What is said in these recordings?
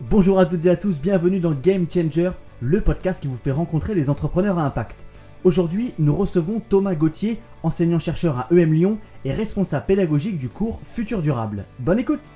Bonjour à toutes et à tous, bienvenue dans Game Changer, le podcast qui vous fait rencontrer les entrepreneurs à impact. Aujourd'hui, nous recevons Thomas Gauthier, enseignant-chercheur à EM Lyon et responsable pédagogique du cours Futur Durable. Bonne écoute!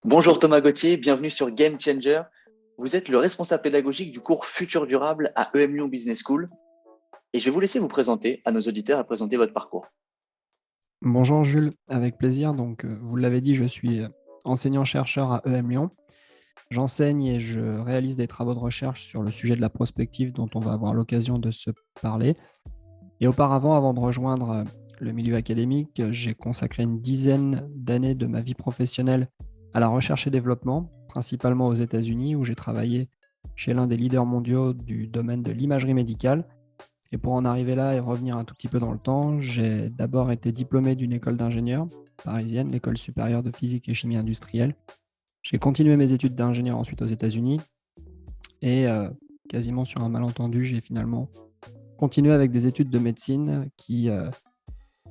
Bonjour Thomas Gauthier, bienvenue sur Game Changer. Vous êtes le responsable pédagogique du cours Futur Durable à EM Lyon Business School et je vais vous laisser vous présenter à nos auditeurs et présenter votre parcours. Bonjour Jules, avec plaisir. Donc, vous l'avez dit, je suis enseignant-chercheur à EM Lyon. J'enseigne et je réalise des travaux de recherche sur le sujet de la prospective dont on va avoir l'occasion de se parler. Et auparavant, avant de rejoindre le milieu académique, j'ai consacré une dizaine d'années de ma vie professionnelle à la recherche et développement, principalement aux États-Unis, où j'ai travaillé chez l'un des leaders mondiaux du domaine de l'imagerie médicale. Et pour en arriver là et revenir un tout petit peu dans le temps, j'ai d'abord été diplômé d'une école d'ingénieur parisienne, l'École supérieure de physique et chimie industrielle. J'ai continué mes études d'ingénieur ensuite aux États-Unis et quasiment sur un malentendu, j'ai finalement continué avec des études de médecine qui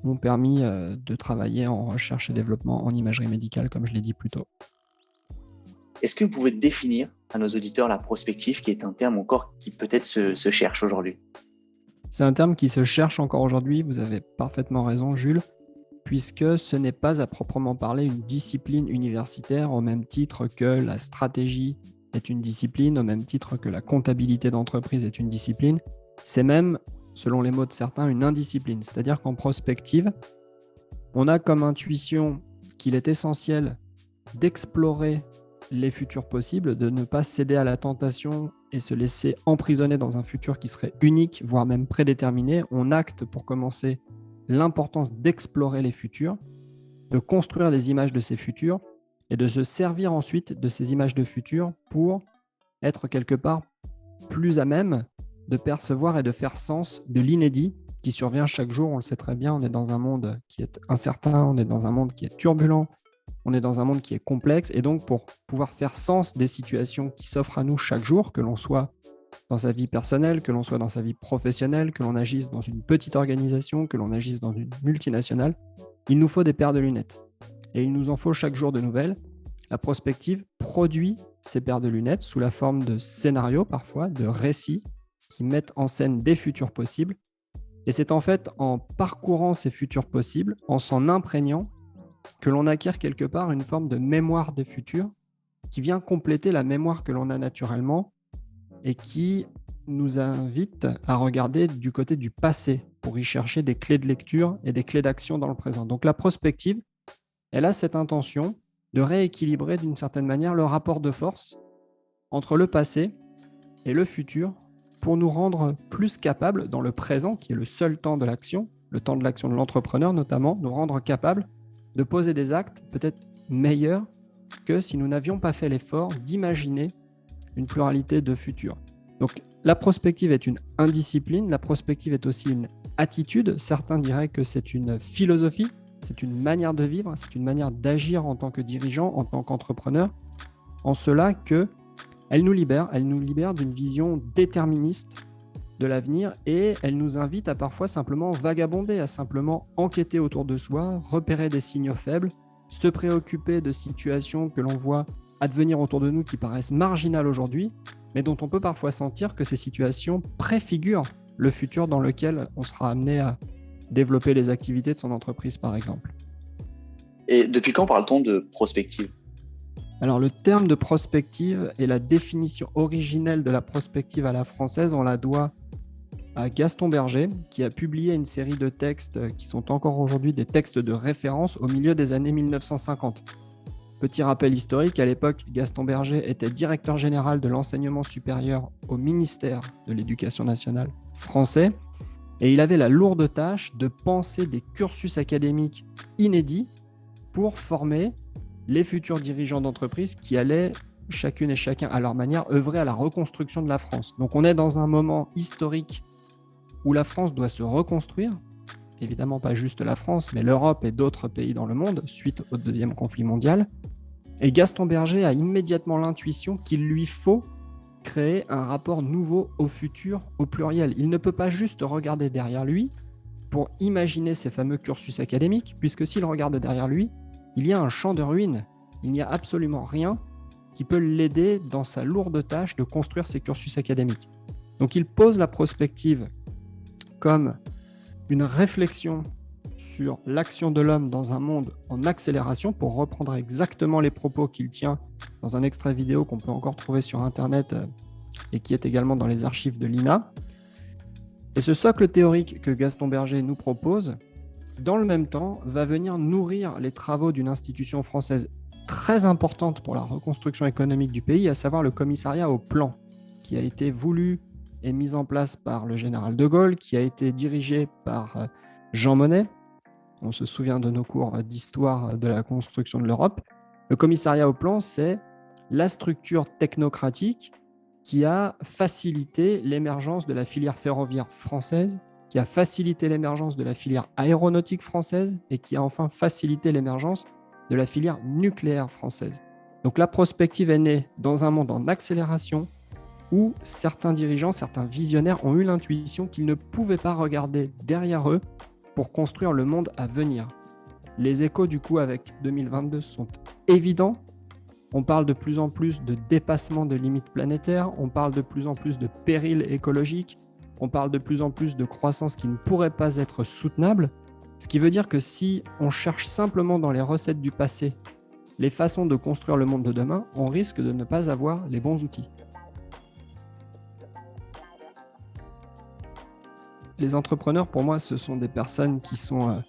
m'ont permis de travailler en recherche et développement en imagerie médicale, comme je l'ai dit plus tôt. Est-ce que vous pouvez définir à nos auditeurs la prospective, qui est un terme encore qui peut-être se cherche aujourd'hui? C'est un terme qui se cherche encore aujourd'hui, vous avez parfaitement raison Jules, puisque ce n'est pas à proprement parler une discipline universitaire au même titre que la stratégie est une discipline, au même titre que la comptabilité d'entreprise est une discipline. C'est même, selon les mots de certains, une indiscipline. C'est-à-dire qu'en prospective, on a comme intuition qu'il est essentiel d'explorer les futurs possibles, de ne pas céder à la tentation et se laisser emprisonner dans un futur qui serait unique, voire même prédéterminé. On acte pour commencer l'importance d'explorer les futurs, de construire des images de ces futurs et de se servir ensuite de ces images de futurs pour être quelque part plus à même de percevoir et de faire sens de l'inédit qui survient chaque jour. On le sait très bien, on est dans un monde qui est incertain, on est dans un monde qui est turbulent, on est dans un monde qui est complexe, et donc pour pouvoir faire sens des situations qui s'offrent à nous chaque jour, que l'on soit dans sa vie personnelle, que l'on soit dans sa vie professionnelle, que l'on agisse dans une petite organisation, que l'on agisse dans une multinationale, il nous faut des paires de lunettes. Et il nous en faut chaque jour de nouvelles. La prospective produit ces paires de lunettes sous la forme de scénarios parfois, de récits qui mettent en scène des futurs possibles. Et c'est en fait en parcourant ces futurs possibles, en s'en imprégnant, que l'on acquiert quelque part une forme de mémoire des futurs qui vient compléter la mémoire que l'on a naturellement et qui nous invite à regarder du côté du passé pour y chercher des clés de lecture et des clés d'action dans le présent. Donc la prospective, elle a cette intention de rééquilibrer d'une certaine manière le rapport de force entre le passé et le futur pour nous rendre plus capables dans le présent, qui est le seul temps de l'action, le temps de l'action de l'entrepreneur notamment, nous rendre capables de poser des actes peut-être meilleurs que si nous n'avions pas fait l'effort d'imaginer une pluralité de futurs. Donc la prospective est une indiscipline, la prospective est aussi une attitude. Certains diraient que c'est une philosophie, c'est une manière de vivre, c'est une manière d'agir en tant que dirigeant, en tant qu'entrepreneur, en cela qu'elle nous libère d'une vision déterministe de l'avenir et elle nous invite à parfois simplement vagabonder, à simplement enquêter autour de soi, repérer des signaux faibles, se préoccuper de situations que l'on voit advenir autour de nous qui paraissent marginales aujourd'hui, mais dont on peut parfois sentir que ces situations préfigurent le futur dans lequel on sera amené à développer les activités de son entreprise, par exemple. Et depuis quand parle-t-on de prospective? Alors, le terme de prospective et la définition originelle de la prospective à la française, on la doit à Gaston Berger, qui a publié une série de textes qui sont encore aujourd'hui des textes de référence au milieu des années 1950. Petit rappel historique, à l'époque, Gaston Berger était directeur général de l'enseignement supérieur au ministère de l'Éducation nationale français, et il avait la lourde tâche de penser des cursus académiques inédits pour former les futurs dirigeants d'entreprise qui allaient, chacune et chacun à leur manière, œuvrer à la reconstruction de la France. Donc on est dans un moment historique où la France doit se reconstruire, évidemment pas juste la France, mais l'Europe et d'autres pays dans le monde, suite au deuxième conflit mondial. Et Gaston Berger a immédiatement l'intuition qu'il lui faut créer un rapport nouveau au futur, au pluriel. Il ne peut pas juste regarder derrière lui pour imaginer ces fameux cursus académiques, puisque s'il regarde derrière lui, il y a un champ de ruines. Il n'y a absolument rien qui peut l'aider dans sa lourde tâche de construire ces cursus académiques. Donc il pose la prospective comme une réflexion sur l'action de l'homme dans un monde en accélération, pour reprendre exactement les propos qu'il tient dans un extrait vidéo qu'on peut encore trouver sur Internet et qui est également dans les archives de l'INA. Et ce socle théorique que Gaston Berger nous propose, dans le même temps, va venir nourrir les travaux d'une institution française très importante pour la reconstruction économique du pays, à savoir le commissariat au plan, qui a été voulu et mis en place par le général de Gaulle, qui a été dirigé par Jean Monnet. On se souvient de nos cours d'histoire de la construction de l'Europe. Le commissariat au plan, c'est la structure technocratique qui a facilité l'émergence de la filière ferroviaire française, qui a facilité l'émergence de la filière aéronautique française et qui a enfin facilité l'émergence de la filière nucléaire française. Donc la prospective est née dans un monde en accélération où certains dirigeants, certains visionnaires ont eu l'intuition qu'ils ne pouvaient pas regarder derrière eux pour construire le monde à venir. Les échos du coup avec 2022 sont évidents. On parle de plus en plus de dépassement de limites planétaires, on parle de plus en plus de périls écologiques, on parle de plus en plus de croissance qui ne pourrait pas être soutenable, ce qui veut dire que si on cherche simplement dans les recettes du passé les façons de construire le monde de demain, on risque de ne pas avoir les bons outils. Les entrepreneurs, pour moi, ce sont des personnes qui sont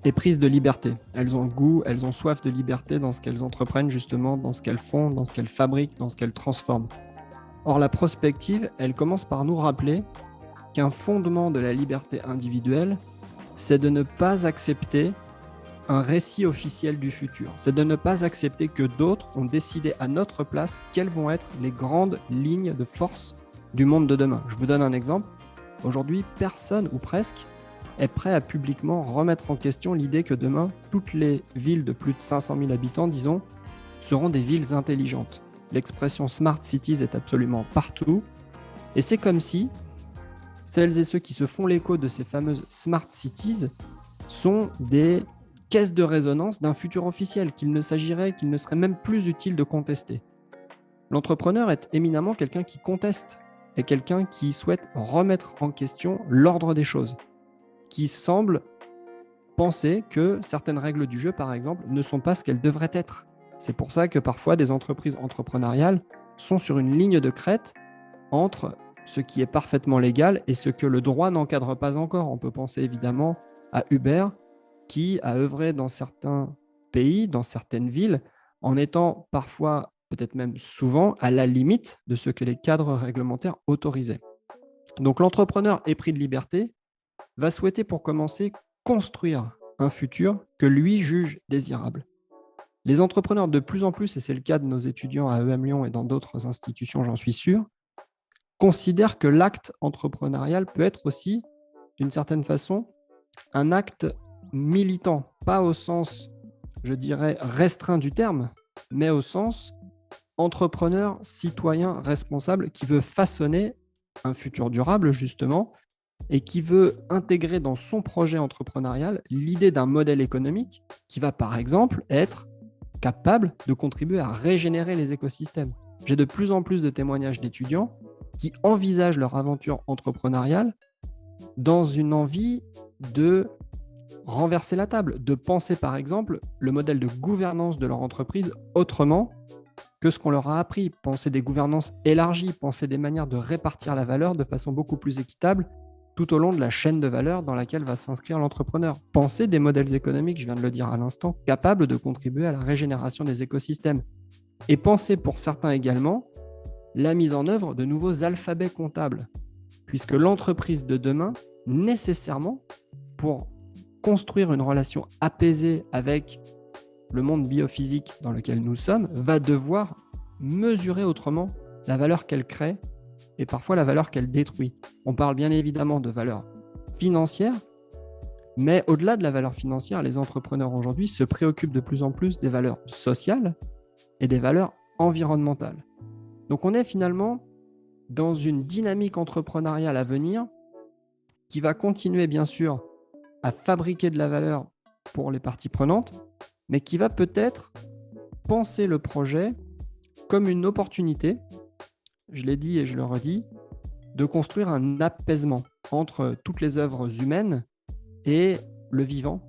éprises de liberté. Elles ont goût, elles ont soif de liberté dans ce qu'elles entreprennent, justement, dans ce qu'elles font, dans ce qu'elles fabriquent, dans ce qu'elles transforment. Or, la prospective, elle commence par nous rappeler qu'un fondement de la liberté individuelle, c'est de ne pas accepter un récit officiel du futur. C'est de ne pas accepter que d'autres ont décidé à notre place quelles vont être les grandes lignes de force du monde de demain. Je vous donne un exemple. Aujourd'hui, personne, ou presque, est prêt à publiquement remettre en question l'idée que demain, toutes les villes de plus de 500 000 habitants, disons, seront des villes intelligentes. L'expression « smart cities » est absolument partout. Et c'est comme si celles et ceux qui se font l'écho de ces fameuses « smart cities » sont des caisses de résonance d'un futur officiel qu'il ne serait même plus utile de contester. L'entrepreneur est éminemment quelqu'un qui conteste, est quelqu'un qui souhaite remettre en question l'ordre des choses, qui semble penser que certaines règles du jeu, par exemple, ne sont pas ce qu'elles devraient être. C'est pour ça que parfois des entreprises entrepreneuriales sont sur une ligne de crête entre ce qui est parfaitement légal et ce que le droit n'encadre pas encore. On peut penser évidemment à Uber, qui a œuvré dans certains pays, dans certaines villes, en étant parfois, peut-être même souvent, à la limite de ce que les cadres réglementaires autorisaient. Donc l'entrepreneur épris de liberté va souhaiter pour commencer construire un futur que lui juge désirable. Les entrepreneurs de plus en plus, et c'est le cas de nos étudiants à EM Lyon et dans d'autres institutions, j'en suis sûr, considèrent que l'acte entrepreneurial peut être aussi, d'une certaine façon, un acte militant, pas au sens, je dirais, restreint du terme, mais au sens entrepreneur, citoyen, responsable, qui veut façonner un futur durable, justement, et qui veut intégrer dans son projet entrepreneurial l'idée d'un modèle économique qui va, par exemple, être capable de contribuer à régénérer les écosystèmes. J'ai de plus en plus de témoignages d'étudiants qui envisagent leur aventure entrepreneuriale dans une envie de renverser la table, de penser par exemple le modèle de gouvernance de leur entreprise autrement que ce qu'on leur a appris, penser des gouvernances élargies, penser des manières de répartir la valeur de façon beaucoup plus équitable tout au long de la chaîne de valeur dans laquelle va s'inscrire l'entrepreneur. Penser des modèles économiques, je viens de le dire à l'instant, capables de contribuer à la régénération des écosystèmes. Et penser pour certains également la mise en œuvre de nouveaux alphabets comptables, puisque l'entreprise de demain, nécessairement, pour construire une relation apaisée avec le monde biophysique dans lequel nous sommes, va devoir mesurer autrement la valeur qu'elle crée et parfois la valeur qu'elle détruit. On parle bien évidemment de valeur financière, Mais au-delà de la valeur financière, les entrepreneurs aujourd'hui se préoccupent de plus en plus des valeurs sociales et des valeurs environnementales. Donc on est finalement dans une dynamique entrepreneuriale à venir qui va continuer bien sûr à fabriquer de la valeur pour les parties prenantes, mais qui va peut-être penser le projet comme une opportunité, je l'ai dit et je le redis, de construire un apaisement entre toutes les œuvres humaines et le vivant,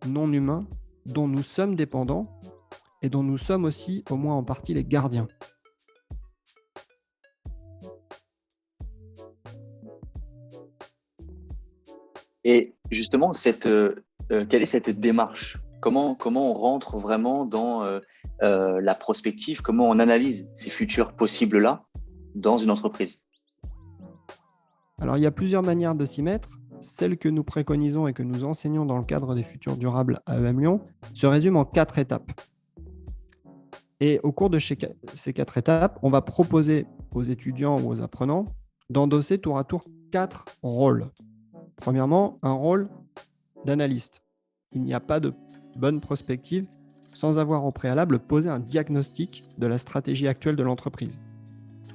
non humain, dont nous sommes dépendants et dont nous sommes aussi, au moins en partie, les gardiens. Et justement, quelle est cette démarche? Comment on rentre vraiment dans la prospective? Comment on analyse ces futurs possibles-là dans une entreprise? Alors, il y a plusieurs manières de s'y mettre. Celle que nous préconisons et que nous enseignons dans le cadre des futurs durables à EM Lyon se résume en 4 étapes. Et au cours de ces 4 étapes, on va proposer aux étudiants ou aux apprenants d'endosser tour à tour 4 rôles. Premièrement, un rôle d'analyste. Il n'y a pas de bonne prospective sans avoir au préalable posé un diagnostic de la stratégie actuelle de l'entreprise.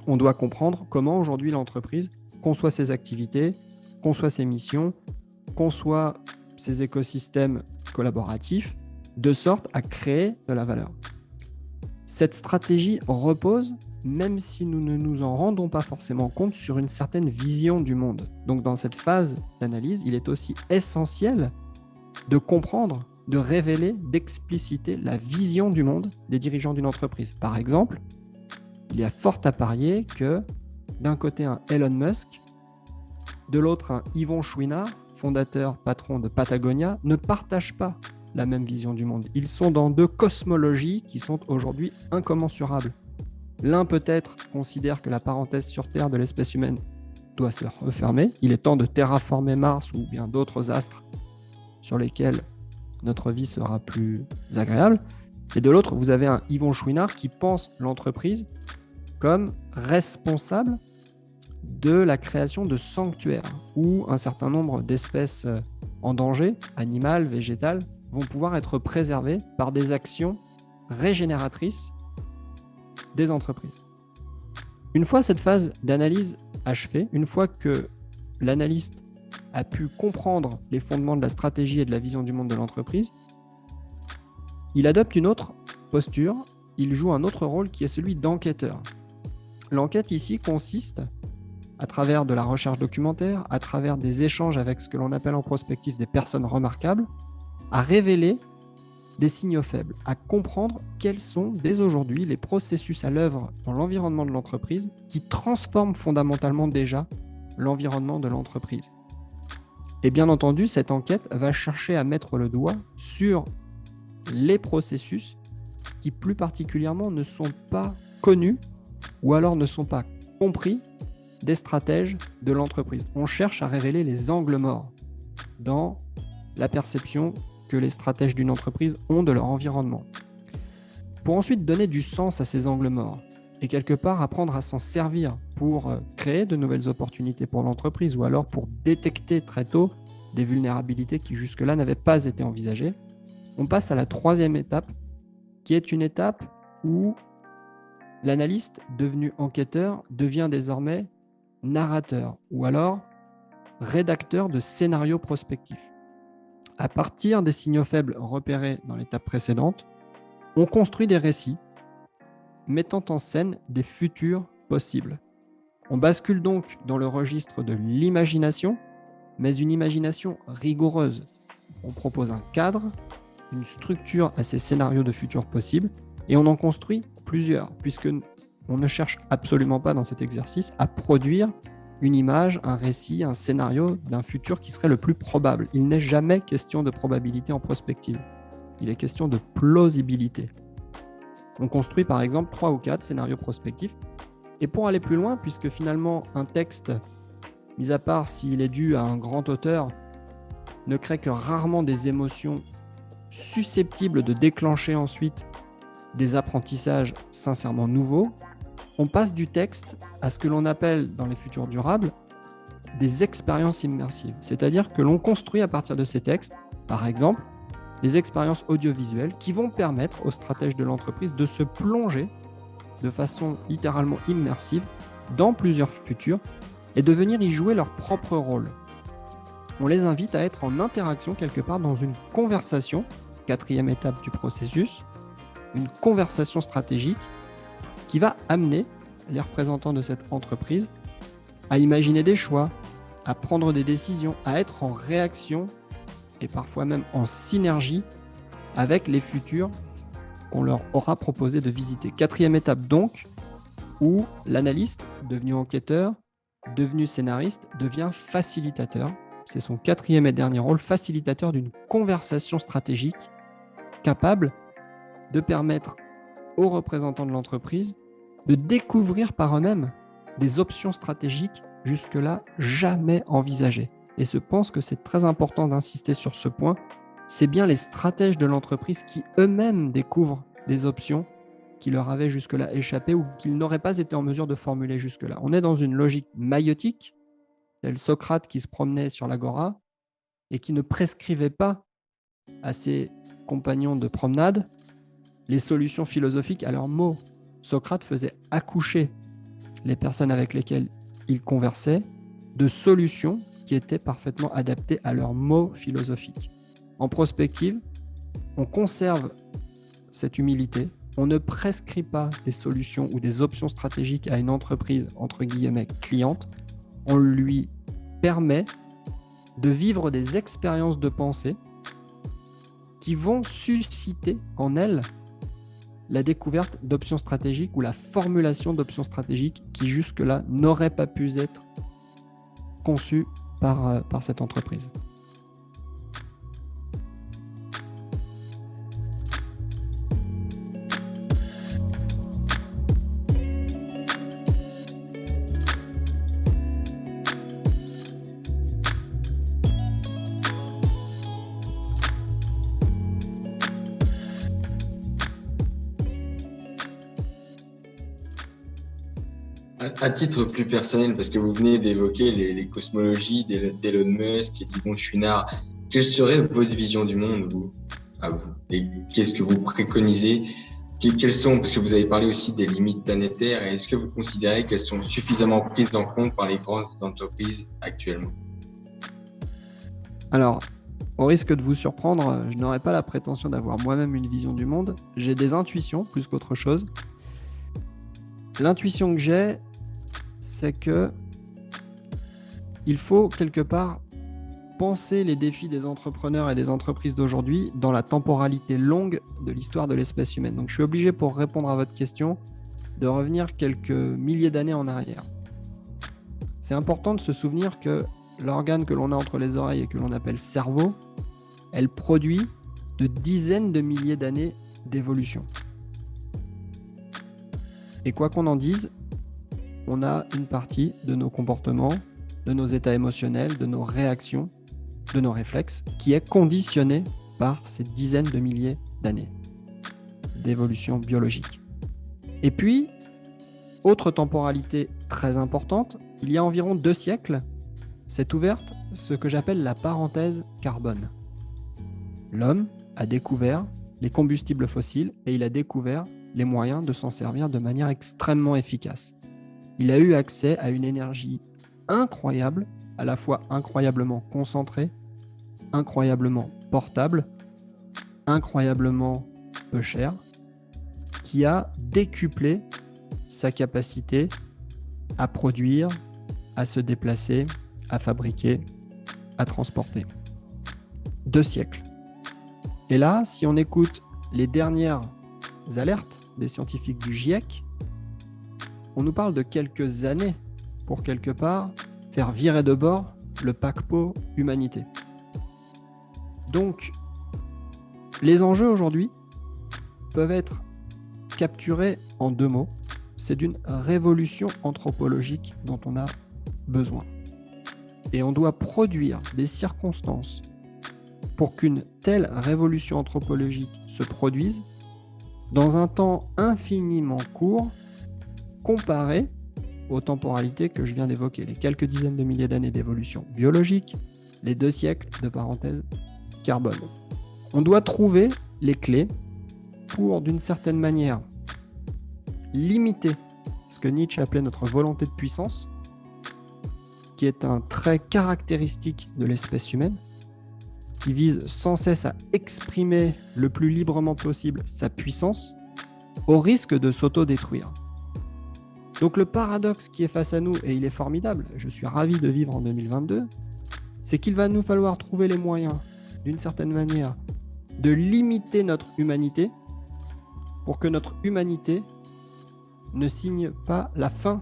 On doit comprendre comment aujourd'hui l'entreprise conçoit ses activités, conçoit ses missions, conçoit ses écosystèmes collaboratifs, de sorte à créer de la valeur. Cette stratégie repose, même si nous ne nous en rendons pas forcément compte, sur une certaine vision du monde. Donc dans cette phase d'analyse, il est aussi essentiel de comprendre, de révéler, d'expliciter la vision du monde des dirigeants d'une entreprise. Par exemple, il y a fort à parier que d'un côté un Elon Musk, de l'autre un Yvon Chouinard, fondateur, patron de Patagonia, ne partagent pas la même vision du monde. Ils sont dans 2 cosmologies qui sont aujourd'hui incommensurables. L'un peut-être considère que la parenthèse sur Terre de l'espèce humaine doit se refermer. Il est temps de terraformer Mars ou bien d'autres astres sur lesquels notre vie sera plus agréable. Et de l'autre, vous avez un Yvon Chouinard qui pense l'entreprise comme responsable de la création de sanctuaires où un certain nombre d'espèces en danger, animales, végétales, vont pouvoir être préservées par des actions régénératrices des entreprises. Une fois cette phase d'analyse achevée, une fois que l'analyste a pu comprendre les fondements de la stratégie et de la vision du monde de l'entreprise, il adopte une autre posture, il joue un autre rôle qui est celui d'enquêteur. L'enquête ici consiste, à travers de la recherche documentaire, à travers des échanges avec ce que l'on appelle en prospective des personnes remarquables, à révéler des signaux faibles, à comprendre quels sont dès aujourd'hui les processus à l'œuvre dans l'environnement de l'entreprise qui transforment fondamentalement déjà l'environnement de l'entreprise. Et bien entendu, cette enquête va chercher à mettre le doigt sur les processus qui plus particulièrement ne sont pas connus ou alors ne sont pas compris des stratèges de l'entreprise. On cherche à révéler les angles morts dans la perception que les stratèges d'une entreprise ont de leur environnement. Pour ensuite donner du sens à ces angles morts et quelque part apprendre à s'en servir pour créer de nouvelles opportunités pour l'entreprise ou alors pour détecter très tôt des vulnérabilités qui jusque-là n'avaient pas été envisagées, on passe à la 3e étape qui est une étape où l'analyste devenu enquêteur devient désormais narrateur ou alors rédacteur de scénarios prospectifs. À partir des signaux faibles repérés dans l'étape précédente, on construit des récits mettant en scène des futurs possibles. On bascule donc dans le registre de l'imagination, mais une imagination rigoureuse. On propose un cadre, une structure à ces scénarios de futurs possibles et on en construit plusieurs, puisque on ne cherche absolument pas dans cet exercice à produire une image, un récit, un scénario d'un futur qui serait le plus probable. Il n'est jamais question de probabilité en prospective. Il est question de plausibilité. On construit par exemple 3 ou 4 scénarios prospectifs. Et pour aller plus loin, puisque finalement un texte, mis à part s'il est dû à un grand auteur, ne crée que rarement des émotions susceptibles de déclencher ensuite des apprentissages sincèrement nouveaux, on passe du texte à ce que l'on appelle dans les futurs durables des expériences immersives. C'est-à-dire que l'on construit à partir de ces textes, par exemple, des expériences audiovisuelles qui vont permettre aux stratèges de l'entreprise de se plonger de façon littéralement immersive dans plusieurs futurs et de venir y jouer leur propre rôle. On les invite à être en interaction quelque part dans une conversation, 4e étape du processus, une conversation stratégique qui va amener les représentants de cette entreprise à imaginer des choix, à prendre des décisions, à être en réaction et parfois même en synergie avec les futurs qu'on leur aura proposé de visiter. 4e étape donc, où l'analyste, devenu enquêteur, devenu scénariste, devient facilitateur. C'est son 4e et dernier rôle, facilitateur d'une conversation stratégique capable de permettre aux représentants de l'entreprise de découvrir par eux-mêmes des options stratégiques jusque-là jamais envisagées. Et je pense que c'est très important d'insister sur ce point. C'est bien les stratèges de l'entreprise qui eux-mêmes découvrent des options qui leur avaient jusque-là échappé ou qu'ils n'auraient pas été en mesure de formuler jusque-là. On est dans une logique maïotique, tel Socrate qui se promenait sur l'agora et qui ne prescrivait pas à ses compagnons de promenade les solutions philosophiques à leurs mots. Socrate faisait accoucher les personnes avec lesquelles il conversait de solutions qui étaient parfaitement adaptées à leurs mots philosophiques. En prospective, on conserve cette humilité. On ne prescrit pas des solutions ou des options stratégiques à une entreprise, entre guillemets, cliente. On lui permet de vivre des expériences de pensée qui vont susciter en elle la découverte d'options stratégiques ou la formulation d'options stratégiques qui jusque-là n'auraient pas pu être conçues par cette entreprise. À titre plus personnel, parce que vous venez d'évoquer les cosmologies d'Elon Musk et d'Yvon Chouinard, quelle serait votre vision du monde, à vous? Et qu'est-ce que vous préconisez? Quelles sont, parce que vous avez parlé aussi des limites planétaires, et est-ce que vous considérez qu'elles sont suffisamment prises en compte par les grandes entreprises actuellement? Alors, au risque de vous surprendre, je n'aurais pas la prétention d'avoir moi-même une vision du monde. J'ai des intuitions plus qu'autre chose. L'intuition que j'ai, c'est que il faut quelque part penser les défis des entrepreneurs et des entreprises d'aujourd'hui dans la temporalité longue de l'histoire de l'espèce humaine. Donc je suis obligé, pour répondre à votre question, de revenir quelques milliers d'années en arrière. C'est important de se souvenir que l'organe que l'on a entre les oreilles et que l'on appelle cerveau, elle produit de dizaines de milliers d'années d'évolution. Et quoi qu'on en dise, on a une partie de nos comportements, de nos états émotionnels, de nos réactions, de nos réflexes, qui est conditionnée par ces dizaines de milliers d'années d'évolution biologique. Et puis, autre temporalité très importante, il y a environ 2 siècles, s'est ouverte ce que j'appelle la parenthèse carbone. L'homme a découvert les combustibles fossiles et il a découvert les moyens de s'en servir de manière extrêmement efficace. Il a eu accès à une énergie incroyable, à la fois incroyablement concentrée, incroyablement portable, incroyablement peu chère, qui a décuplé sa capacité à produire, à se déplacer, à fabriquer, à transporter. 2 siècles. Et là, si on écoute les dernières alertes des scientifiques du GIEC, on nous parle de quelques années pour quelque part faire virer de bord le paquebot humanité. Donc, les enjeux aujourd'hui peuvent être capturés en 2 mots. C'est d'une révolution anthropologique dont on a besoin. Et on doit produire des circonstances pour qu'une telle révolution anthropologique se produise dans un temps infiniment court comparé aux temporalités que je viens d'évoquer, les quelques dizaines de milliers d'années d'évolution biologique, les 2 siècles de parenthèse carbone. On doit trouver les clés pour, d'une certaine manière, limiter ce que Nietzsche appelait notre volonté de puissance, qui est un trait caractéristique de l'espèce humaine, qui vise sans cesse à exprimer le plus librement possible sa puissance, au risque de s'auto-détruire. Donc le paradoxe qui est face à nous, et il est formidable, je suis ravi de vivre en 2022, c'est qu'il va nous falloir trouver les moyens, d'une certaine manière, de limiter notre humanité pour que notre humanité ne signe pas la fin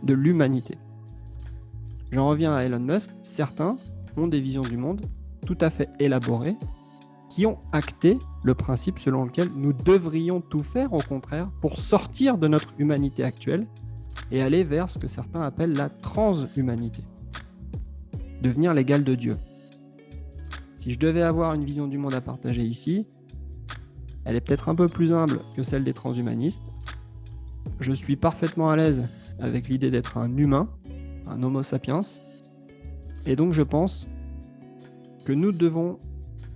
de l'humanité. J'en reviens à Elon Musk, certains ont des visions du monde tout à fait élaborées qui ont acté le principe selon lequel nous devrions tout faire, au contraire, pour sortir de notre humanité actuelle et aller vers ce que certains appellent la transhumanité. Devenir l'égal de Dieu. Si je devais avoir une vision du monde à partager ici, elle est peut-être un peu plus humble que celle des transhumanistes. Je suis parfaitement à l'aise avec l'idée d'être un humain, un homo sapiens, et donc je pense que nous devons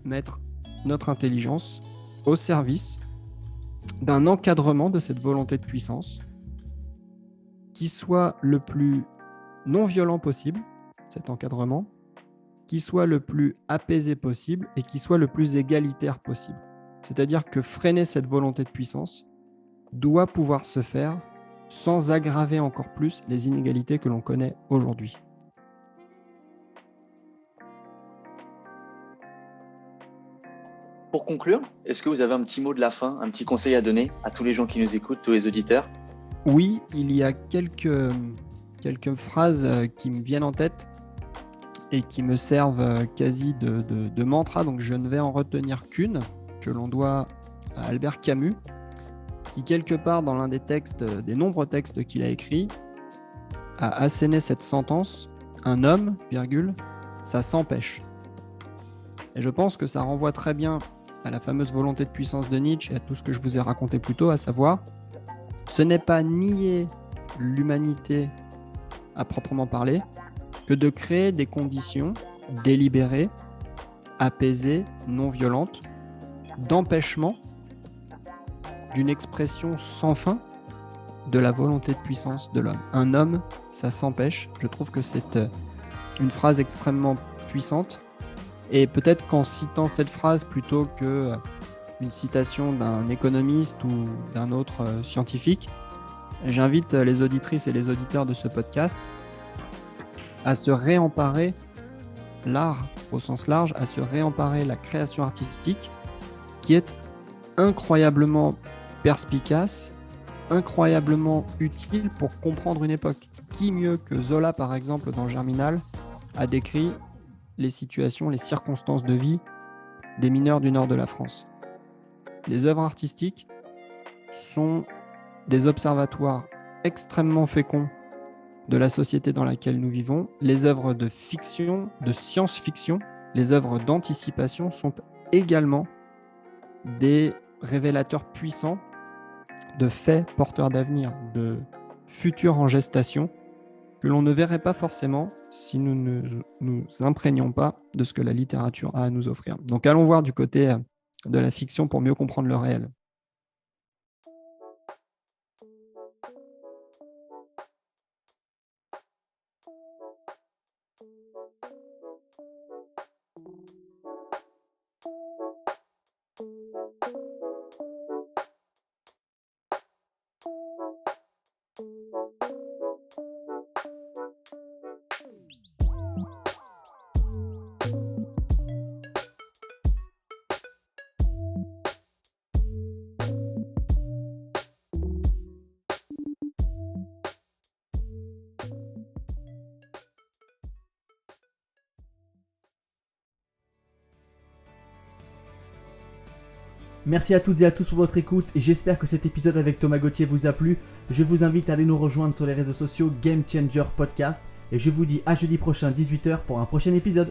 mettre notre intelligence au service d'un encadrement de cette volonté de puissance qui soit le plus non violent possible, cet encadrement, qui soit le plus apaisé possible et qui soit le plus égalitaire possible. C'est-à-dire que freiner cette volonté de puissance doit pouvoir se faire sans aggraver encore plus les inégalités que l'on connaît aujourd'hui. Pour conclure, est-ce que vous avez un petit mot de la fin, un petit conseil à donner à tous les gens qui nous écoutent, tous les auditeurs? Oui, il y a quelques phrases qui me viennent en tête et qui me servent quasi de mantra, donc je ne vais en retenir qu'une, que l'on doit à Albert Camus, qui quelque part dans l'un des textes, des nombreux textes qu'il a écrits, a asséné cette sentence « Un homme, virgule, ça s'empêche ». Et je pense que ça renvoie très bien à la fameuse volonté de puissance de Nietzsche et à tout ce que je vous ai raconté plus tôt, à savoir, ce n'est pas nier l'humanité à proprement parler, que de créer des conditions délibérées, apaisées, non violentes, d'empêchement d'une expression sans fin de la volonté de puissance de l'homme. Un homme, ça s'empêche. Je trouve que c'est une phrase extrêmement puissante. Et peut-être qu'en citant cette phrase plutôt qu'une citation d'un économiste ou d'un autre scientifique, j'invite les auditrices et les auditeurs de ce podcast à se réemparer l'art au sens large, à se réemparer la création artistique qui est incroyablement perspicace, incroyablement utile pour comprendre une époque. Qui mieux que Zola, par exemple, dans Germinal, a décrit les situations, les circonstances de vie des mineurs du nord de la France. Les œuvres artistiques sont des observatoires extrêmement féconds de la société dans laquelle nous vivons. Les œuvres de fiction, de science-fiction, les œuvres d'anticipation sont également des révélateurs puissants de faits porteurs d'avenir, de futurs en gestation, que l'on ne verrait pas forcément si nous ne nous imprégnions pas de ce que la littérature a à nous offrir. Donc allons voir du côté de la fiction pour mieux comprendre le réel. Merci à toutes et à tous pour votre écoute et j'espère que cet épisode avec Thomas Gauthier vous a plu. Je vous invite à aller nous rejoindre sur les réseaux sociaux Game Changer Podcast et je vous dis à jeudi prochain 18h pour un prochain épisode.